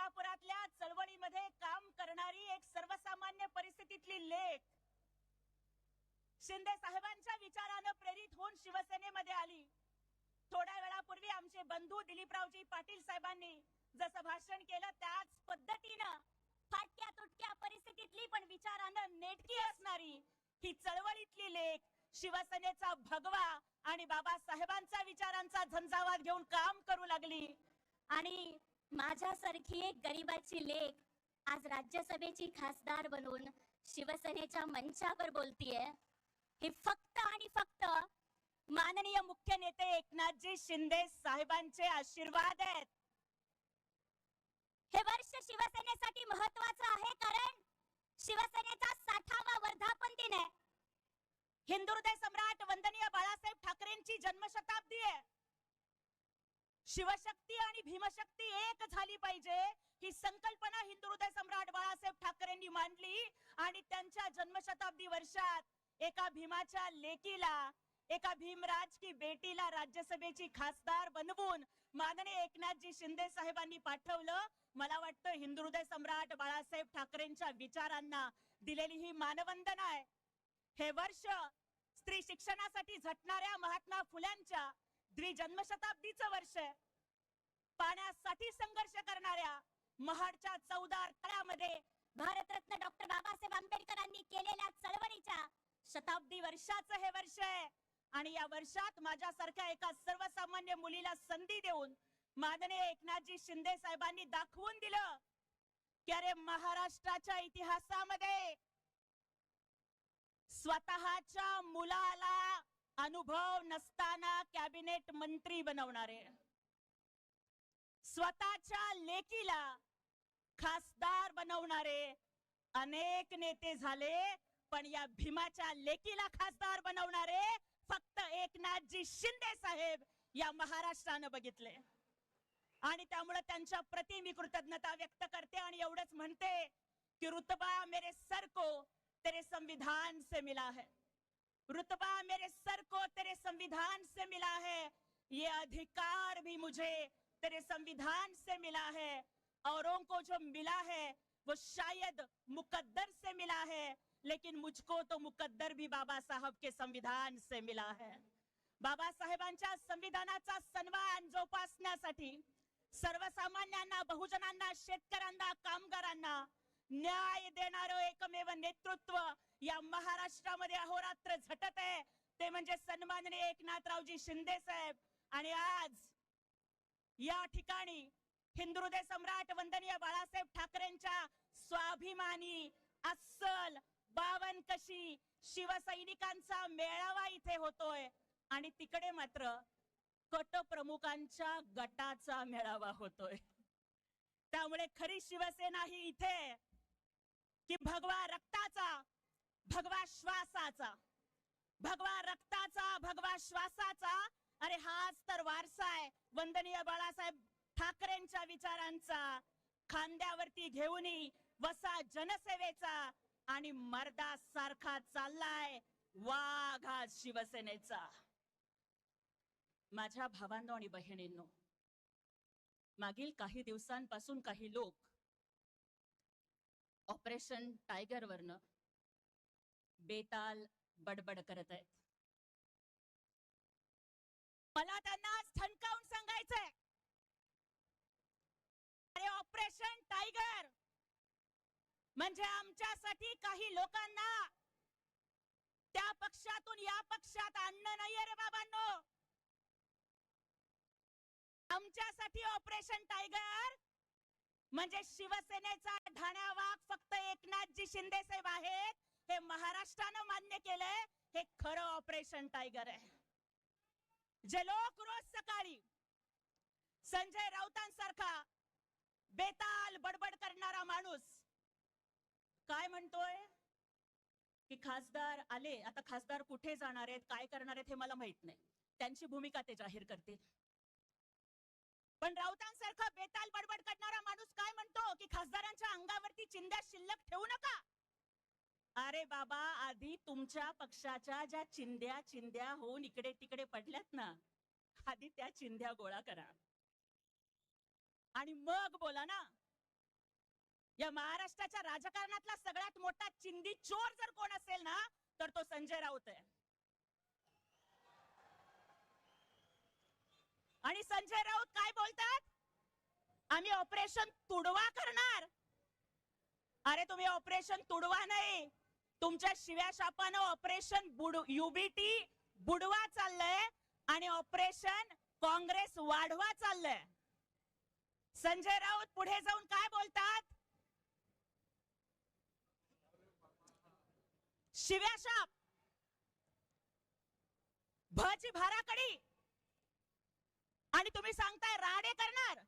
सोलापुरातल्या चळवळीमध्ये काम करणारी एक सर्वसामान्य परिस्थितीतली लेख शिंदे साहेबांच्या विचारानं प्रेरित होऊन शिवसेनेमध्ये आली. थोड्या वेळापूर्वी आमचे बंधू दिलीपरावजी पाटील साहेबांनी जसं भाषण केलं त्याच पद्धतीनं फाटक्या तुटक्या परिस्थितीतली पण विचारानं नेटकी असणारी ही चळवळीतली लेख शिवसेनेचा भगवा आणि बाबासाहेबांचा विचारांचा झंझावात घेऊन काम करू लागली. आणि माझ्यासारखी एक गरीबाची लेख आज राज्यसभेची खासदार बनून शिवसेनेच्या मंचावर बोलतीये. हे फक्त आणि फक्त माननीय मुख्य नेते एकनाथजी शिंदे साहेबांचे आशीर्वाद आहेत. हे वर्ष शिवसेनेसाठी महत्वाचं आहे कारण शिवसेनेचा 60वा वर्धापन दिन आहे. हिंदुहृदय सम्राट वंदनीय बाळासाहेब ठाकरेंची जन्मशताब्दी आहे. शिवशक्ती आणि भीमशक्ती एक झाली पाहिजे ही संकल्पना हिंदुहृदय सम्राट बाळासाहेब ठाकरेंनी मांडली आणि त्यांच्या जन्मशताब्दी वर्षात एका भीमाच्या लेकीला, एका भीमराज की बेटीला राज्यसभेची खासदार बनवून माननीय एकनाथजी शिंदे साहेबांनी पाठवलं. मला वाटतं हिंदुहृदय सम्राट बाळासाहेब ठाकरेंच्या विचारांना दिलेली ही मानवंदना आहे. हे वर्ष स्त्री शिक्षणासाठी झटणाऱ्या महात्मा फुल्यांच्या द्विजन्मशताब्दीचं वर्ष आहे. पाण्यासाठी संघर्ष करणाऱ्या महाडच्या 14 तळ्यामध्ये भारतरत्न डॉक्टर बाबासाहेब आंबेडकरांनी केलेल्या चळवळीच्या शताब्दी वर्षाचं हे वर्ष आहे. आणि या वर्षात माझ्यासारख्या एका सर्वसामान्य मुलीला संधी देऊन माननीय एकनाथजी शिंदे साहेबांनी दाखवून दिलं की अरे महाराष्ट्राच्या इतिहासामध्ये स्वतःच्या मुलाला अनुभव नसताना कॅबिनेट मंत्री बनवणारे, स्वतःच्या लेकीला खासदार बनवणारे अनेक नेते झाले, पण या भीमाच्या लेकीला खासदार बनवणारे फक्त एकनाथजी शिंदे साहेब या महाराष्ट्रानं बघितले. आणि त्यामुळे त्यांच्या प्रति मी कृतज्ञता व्यक्त करते आणि एवढंच म्हणते की रुतबा मेरे सर को तेरे संविधान से मिला है, रुतबा मेरे सर को तेरे संविधान से मिला है, ये अधिकार भी मुझे तेरे संविधान से मिला है. औरों को जो मिला है वो शायद मुकद्दर से मिला है, लेकिन मुझको तो मुकद्दर भी बाबा साहब के संविधान से मिला है. बाबा साहेबांच्या संविधानाचा सन्मान जोपासण्यासाठी सर्वसामान्यांना, बहुजनांना, शेतकऱ्यांना, कामगारांना न्याय देणारं एकमेव नेतृत्व या महाराष्ट्रामध्ये अहोरात्र झटत आहे ते म्हणजे सन्माननीय एकनाथरावजी शिंदे साहेब. आणि आज या ठिकाणी हिंदुहृदय सम्राट वंदनीय बाळासाहेब ठाकरेंच्या स्वाभिमानी अस्सल 52 कशी शिवसैनिकांचा मेळावा इथे होतोय आणि तिकडे मात्र कट प्रमुखांच्या गटाचा मेळावा होतोय. त्यामुळे खरी शिवसेना ही इथे की भगवा रक्ताचा, भगवा श्वासाचा, भगवा रक्ताचा, भगवा श्वासाचा. अरे हाच तर वारसा आहे वंदनीय बाळासाहेब ठाकरेंच्या विचारांचा, खांद्यावरती घेऊन वसा जनसेवेचा आणि मर्दासारखा चाललाय वाघ आज शिवसेनेचा. माझ्या भावांनो आणि बहिणींनो, मागील काही दिवसांपासून काही लोक ऑपरेशन टायगर वरनं बेताल बडबड करत आहेत. मला त्यांना ठणकावून सांगायचंय, अरे ऑपरेशन टायगर म्हणजे आमच्यासाठी काही लोकांना त्या पक्षातून या पक्षात आणणं नाहीये रे बाबांनो. आमच्यासाठी ऑपरेशन टायगर म्हणजे शिवसेनेचा ढाण्या वाघ फक्त एकनाथजी शिंदे साहेब आहेत हे महाराष्ट्रानं मान्य केलंय. हे खरं ऑपरेशन टायगर आहे. जे लोक रोज सकाळी संजय राऊतांसारखा बेताल बडबड करणारा माणूस काय म्हणतोय की खासदार आले, आता खासदार कुठे जाणार आहेत, काय करणार आहेत हे मला माहित नाही, त्यांची भूमिका ते जाहीर करतील. पण राऊतांसारखा बेताल बडबड करणारा माणूस काय म्हणतो की खासदारांच्या अंगावरती चिंध्या शिल्लक ठेवू नका. अरे बाबा, आधी तुमच्या पक्षाच्या ज्या चिंध्या होऊन इकडे तिकडे पडल्यात ना, आधी त्या चिंध्या गोळा करा आणि मग बोला ना. या महाराष्ट्राच्या राजकारणातला सगळ्यात मोठा चिंदी चोर जर कोण असेल ना तर तो संजय राऊत आहे. आणि संजय राऊत काय बोलतात? आम्ही ऑपरेशन तुडवा करणार. अरे तुम्ही ऑपरेशन तुडवा नाही, तुमच्या शिव्या शापानं ऑपरेशन युबीटी बुडवा चाललंय आणि ऑपरेशन काँग्रेस वाढवा चाललंय. संजय राऊत पुढे जाऊन काय बोलतात? शिव्या शाप, भची भाराकडी, आणि तुम्ही सांगताय राडे करणार.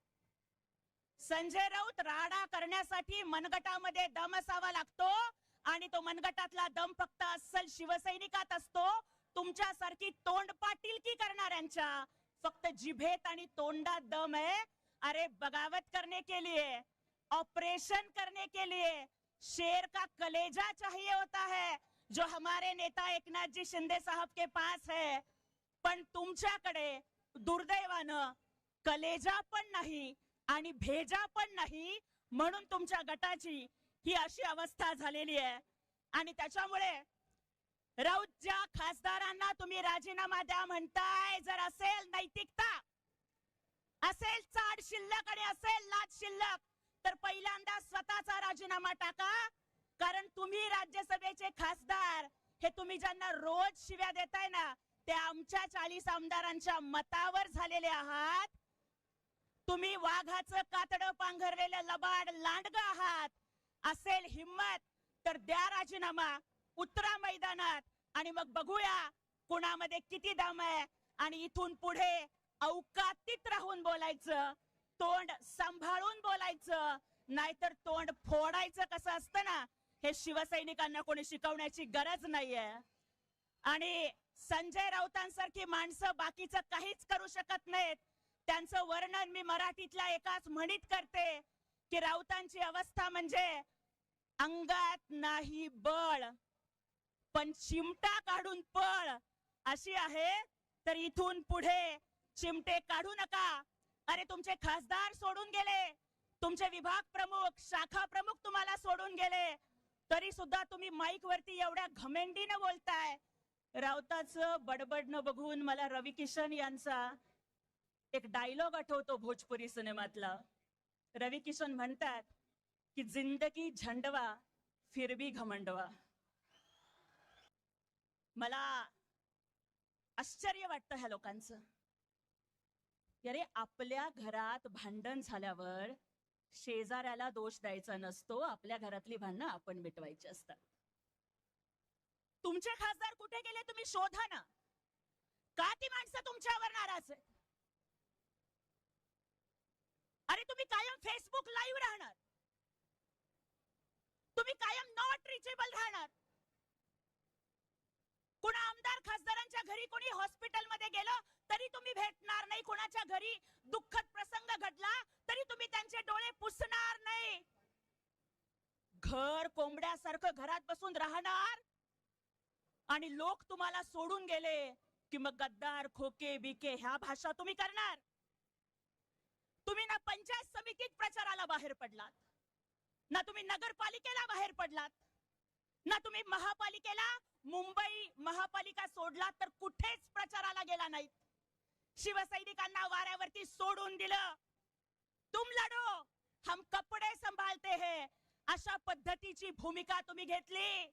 संजय राऊत, राडा करण्यासाठी मनगटामध्ये दम असावा लागतो आणि तो मनगटातला दम फक्त अस्सल शिवसैनिकात असतो. तुमच्यासारखी तोंड पाटीलकी करणाऱ्यांच्या फक्त जिभेत आणि तोंडात दम है. अरे बगावत करने के लिए, ऑपरेशन करने के लिए शेर का कलेजा चाहिए होता है, जो हमारे नेता एकनाथ जी शिंदे साहब के पास है. पण तुमच्याकडे दुर्दैवानं कलेजा पण नाही आणि भेजा पण नाही, म्हणून तुमच्या गटाची ही अशी अवस्था झालेली आहे. आणि त्याच्यामुळे राऊतच्या खासदारांना तुम्ही राजीनामा द्या म्हणताय. जर असेल नैतिकता, असेल चाड शिल्लक आणि असेल लाज शिल्लक, तर पहिल्यांदा स्वतःचा राजीनामा टाका. कारण तुम्ही राज्यसभेचे खासदार, हे तुम्ही ज्यांना रोज शिव्या देताय ना, ते आमच्या 40 आमदारांच्या मतावर झालेले आहात. तुम्ही वाघाचं कातडं पांघरलेलं लबाड लांडगं आहात. असेल हिम्मत तर द्या राजीनामा, उतरा मैदानात आणि मग बघूया कुणामध्ये किती दम आहे. आणि इथून पुढे औकातीत राहून बोलायचं, तोंड सांभाळून बोलायचं, नाहीतर तोंड फोडायचं कसं असतं ना, हे शिवसैनिकांना कोणी शिकवण्याची गरज नाहीये. आणि संजय राऊतांसारखी माणसं बाकीचं काहीच करू शकत नाहीत. त्यांचं वर्णन मी मराठीतल्या एकाच म्हणीत करते की राऊतांची अवस्था म्हणजे अंगात नाही बळ पण चिमटा काढून पळ अशी आहे. तर इथून पुढे चिमटे काढू नका. अरे तुमचे खासदार सोडून गेले, तुमचे विभाग प्रमुख, शाखा प्रमुख तुम्हाला सोडून गेले, तरी सुद्धा तुम्ही माईक वरती एवढ्या घमेंडीनं बोलताय. राऊताचं बडबडणं बघून मला रवी किशन यांचा एक डायलॉग आठवतो भोजपुरी सिनेमातला. रवी किशन म्हणतात की जिंदगी झंडवा फिर भी घमंडवा. मला आश्चर्य वाटतं ह्या लोकांचं. अरे आपल्या घरात भांडण झाल्यावर शेजाऱ्याला दोष द्यायचा नसतो, आपल्या घरातली भांडणं आपण मिटवायची असतात. तुमचे खासदार कुठे गेले तुम्ही शोधा ना. का ती माणसं तुमच्यावर नाराज आहेत? अरे तुम्ही कायम फेसबुक लाईव्ह राहणार, तुम्ही कायम नॉट रिचेबल राहणार. कुणा आमदार खासदारांच्या घरी कोणी हॉस्पिटलमध्ये गेलं तरी तुम्ही भेटणार नाही. कुणाच्या घरी दुःखद प्रसंग घडला तरी तुम्ही त्यांचे डोळे पुसणार नाही. घर कोंबड्यासारखं घरात बसून राहणार आणि लोक तुम्हाला सोडून गेले की मग गद्दार, खोके, बिके ह्या भाषा तुम्ही करणार. तुम्ही ना पंचायत समितीत प्रचाराला बाहेर पडलात, ना तुम्ही नगरपालिकेला बाहेर पडलात, ना तुम्ही महापालिकेला, मुंबई महापालिका सोडलात तर कुठेच प्रचाराला गेला नाहीत. शिवसैनिकांना वाऱ्यावरती सोडून दिलं. तुम लढो हम कपडे संभाळते हैं अशा पद्धतीची भूमिका तुम्ही घेतली.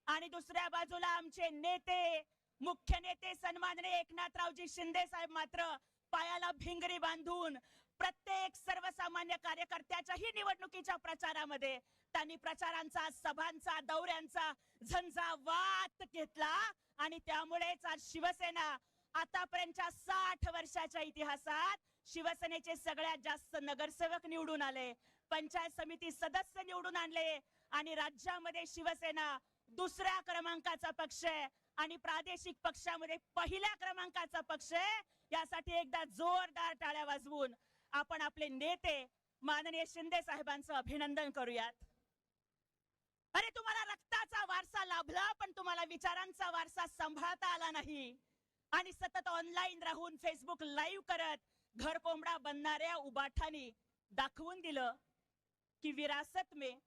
आणि दुसऱ्या बाजूला आमचे नेते, मुख्य नेते सन्माननीय एकनाथरावजी शिंदे साहेब मात्र पायाला भिंगरी बांधून प्रत्येक सर्वसामान्य कार्यकर्त्याच्याही निवडणुकीच्या प्रचारामध्ये त्यांनी प्रचारांचा, सभांचा, दौऱ्यांचा झंझावात घेतला. आणि त्यामुळेच आज शिवसेना आतापर्यंतच्या 60 वर्षाच्या इतिहासात शिवसेनेचे सगळ्यात जास्त नगरसेवक निवडून आले, पंचायत समिती सदस्य निवडून आणले आणि राज्यामध्ये शिवसेना दुसऱ्या क्रमांकाचा पक्ष आहे आणि प्रादेशिक पक्षामध्ये पहिल्या क्रमांकाचा पक्ष आहे. यासाठी एकदा जोरदार टाळ्या वाजवून आपण आपले नेते माननीय शिंदे साहेबांचं अभिनंदन करूयात. अरे तुम्हाला रक्ताचा वारसा लाभला पण तुम्हाला विचारांचा वारसा सांभाळता आला नाही. आणि सतत ऑनलाईन राहून फेसबुक लाईव्ह करत घर कोंबडा बनणाऱ्या उबाठानी दाखवून दिलं कि विरासत में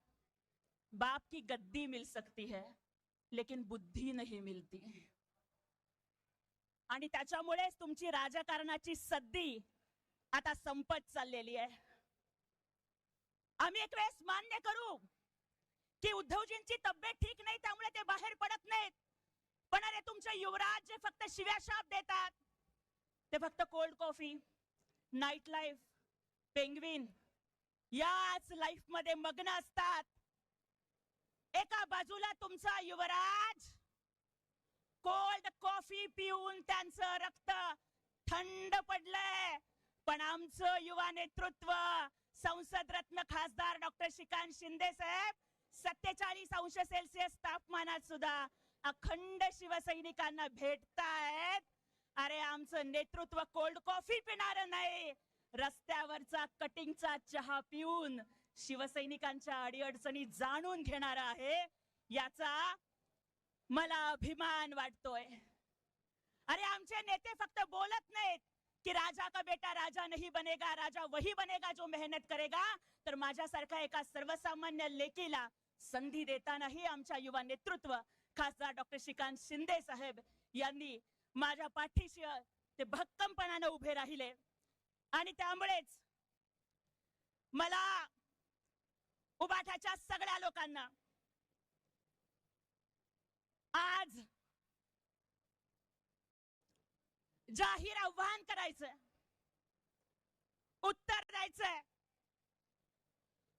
बाप की गद्दी मिल सकती है लेकिन बुद्धी नहीं मिलती. आणि त्याच्यामुळेच तुमची राजकारणाची सद्दी आता संपत चाललेली आहे. आम्ही एक वेळेस मान्य करू की उद्धवजींची तब्येत ठीक नाही त्यामुळे ते बाहेर पडत नाहीत. पण अरे तुमचे युवराज जे फक्त शिव्याशाप देतात, ते फक्त cold coffee, night life, penguin याच लाईफ मध्ये मग्न असतात. एका बाजूला तुमचा युवराज कोल्ड कॉफी पिऊन त्यांचं रक्त थंड पडलंय, पण आमचं युवा नेतृत्व संसद रत्न खासदार डॉक्टर श्रीकांत शिंदे साहेब 47°C तापमानात सुद्धा अखंड शिवसैनिकांना भेटतायत. अरे आमचं नेतृत्व कोल्ड कॉफी पिणार नाही, रस्त्यावरचा कटिंगचा चहा पिऊन शिवसैनिकांच्या अडीअडचणी जाणून घेणार आहे. याचा मला अभिमान वाटतोय. अरे आमचे नेते फक्त बोलत नाहीत कि राजा का बेटा राजा नहीं बनेगा, राजा वही बनेगा जो मेहनत करेगा. तर माझ्यासारखा एका सर्वसामान्य लेकीला संधी देतानाही आमच्या युवा नेतृत्व खासदार डॉक्टर श्रीकांत शिंदे साहेब यांनी माझ्या पाठीशी ते भक्कमपणाने उभे राहिले. आणि त्यामुळेच मला उबाठाच्या सगळ्या लोकांना आज जाहीर आव्हान करायचं, उत्तर द्यायचंय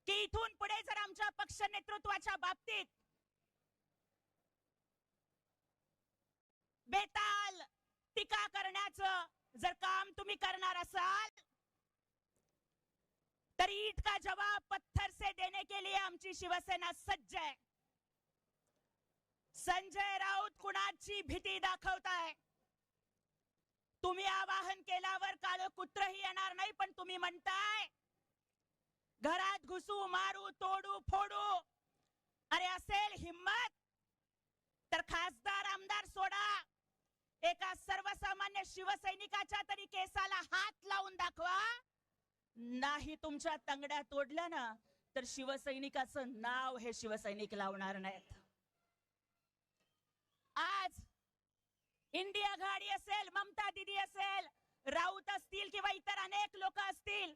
की इथून पुढे जर आमच्या पक्ष नेतृत्वाच्या बाबतीत बेताल टीका करण्याचं जर काम तुम्ही करणार असाल तर ईट का जवाब पत्थर से देने के लिए आमची शिवसेना सज्ज आहे. संजय राऊत कुणाची भीती दाखवताय? तुम्ही आवाहन केल्यावर काळ कुत्रही येणार नाही, पण तुम्ही म्हणताय घरात घुसू, मारू, तोडू, फोडू. अरे असेल हिम्मत तर खासदार आमदार सोडा, एका सर्वसामान्य शिवसैनिकाच्या तरी केसाला हात लावून दाखवा. नाही तुमच्या तंगड्या तोडल्या ना तर शिवसैनिकाचं नाव हे शिवसैनिक लावणार नाहीत. आज इंडिया आघाडी असेल, ममता दीदी असेल, राऊत असतील किंवा इतर अनेक लोक असतील,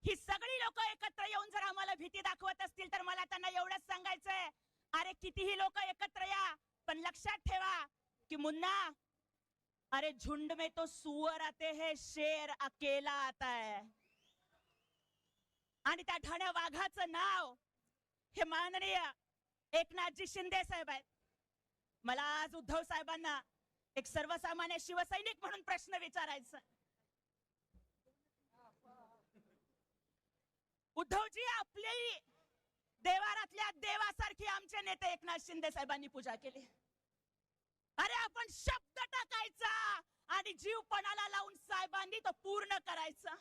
ही सगळी लोक एकत्र येऊन जर आम्हाला भीती दाखवत असतील तर मला त्यांना एवढंच सांगायचंय, अरे कितीही लोक एकत्र या, पण लक्षात ठेवा कि मुन्ना, अरे झुंड में तो सुअर आते हैं, शेर अकेला आता है. आणि त्या ठाण्या वाघाचं नाव हे माननीय एकनाथजी शिंदे साहेब आहेत. मला आज उद्धव साहेबांना एक सर्वसामान्य शिवसैनिक म्हणून प्रश्न विचारायचा. उद्धवजी, आपली देवारातल्या देवासारखी आमचे नेते एकनाथ शिंदे साहेबांनी पूजा केली. अरे आपण शब्द टाकायचा आणि जीव पणाला लावून साहेबांनी तो पूर्ण करायचा.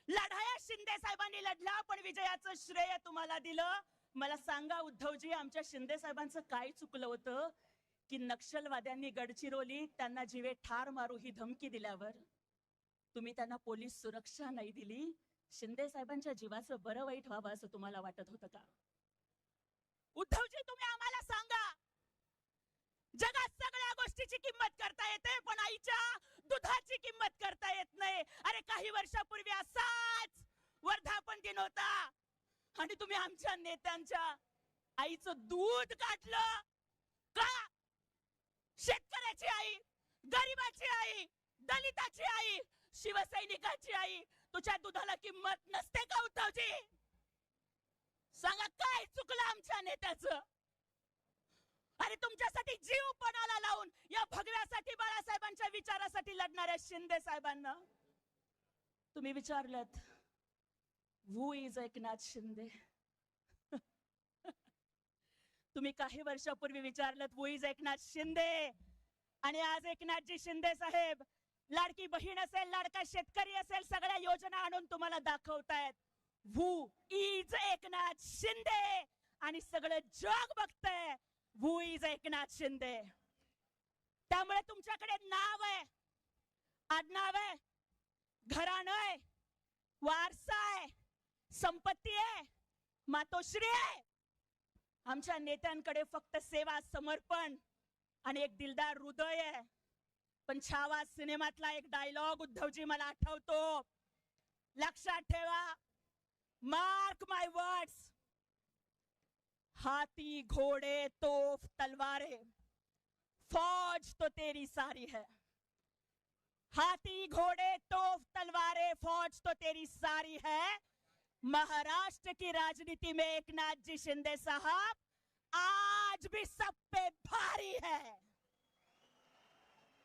लढाया शिंदे साहेबांनी लढला, पण विजयाचं श्रेय तुम्हाला दिलं. मला सांगा उद्धवजी, आमच्या शिंदे साहेबांचं काय चुकलं होतं की नक्षलवाद्यांनी गडचिरोली त्यांना जीवे ठार मारू ही धमकी दिल्यावर तुम्ही त्यांना पोलीस सुरक्षा नाही दिली? शिंदे साहेबांच्या जीवाचं बरं वाईट व्हावं असं तुम्हाला वाटत होतं का? उद्धवजी, तुम्ही आम्हाला सांगा, जगात सगळ्या गोष्टीची किंमत करता येते पण आईच्या दुधाची किंमत करता येत नाही. अरे काही वर्षापूर्वी असाच वर्धापन दिन होता आणि तुम्ही आमच्या नेत्यांच्या आईचं दूध काढलं का? शेतकऱ्याची आई, गरीबाची आई, दलिताची आई, शिवसैनिकाची आई, तुझ्या दुधाला किंमत नसते का उद्धवजी? सांगा, काय चुकलं आमच्या नेत्याचं? अरे तुमच्यासाठी जीव पणाला लावून या भगव्यासाठी, बाळासाहेबांच्या विचारासाठी लढणाऱ्या शिंदे साहेबांना तुम्ही विचारलत, हू इज एकनाथ शिंदे? तुम्ही काही वर्षापूर्वी विचारलत, हू इज एकनाथ शिंदे? आणि आज एकनाथजी शिंदे साहेब लाडकी बहीण असेल, लाडका शेतकरी असेल, सगळ्या योजना आणून तुम्हाला दाखवतायत हू इज एकनाथ शिंदे. आणि सगळं जग बघतंय हू इज एकनाथ शिंदे. त्यामुळे तुमच्याकडे नाव आहे, आडनाव आहे, घराणं आहे, वारसा आहे, संपत्ती आहे, मातोश्री आहे. आमच्या नेत्यांकडे फक्त सेवा, समर्पण आणि एक दिलदार हृदय आहे. पण छावा सिनेमातला एक डायलॉग उद्धवजी मला आठवतो. लक्षात ठेवा, मार्क माय वर्ड्स. हाथी घोड़े तोफ तलवारें, फौज तो तेरी सारी है. हाथी घोड़े तोफ तलवारें, फौज तो तेरी सारी है. महाराष्ट्र की राजनीति में एकनाथ जी शिंदे साहब आज भी सब पे भारी है.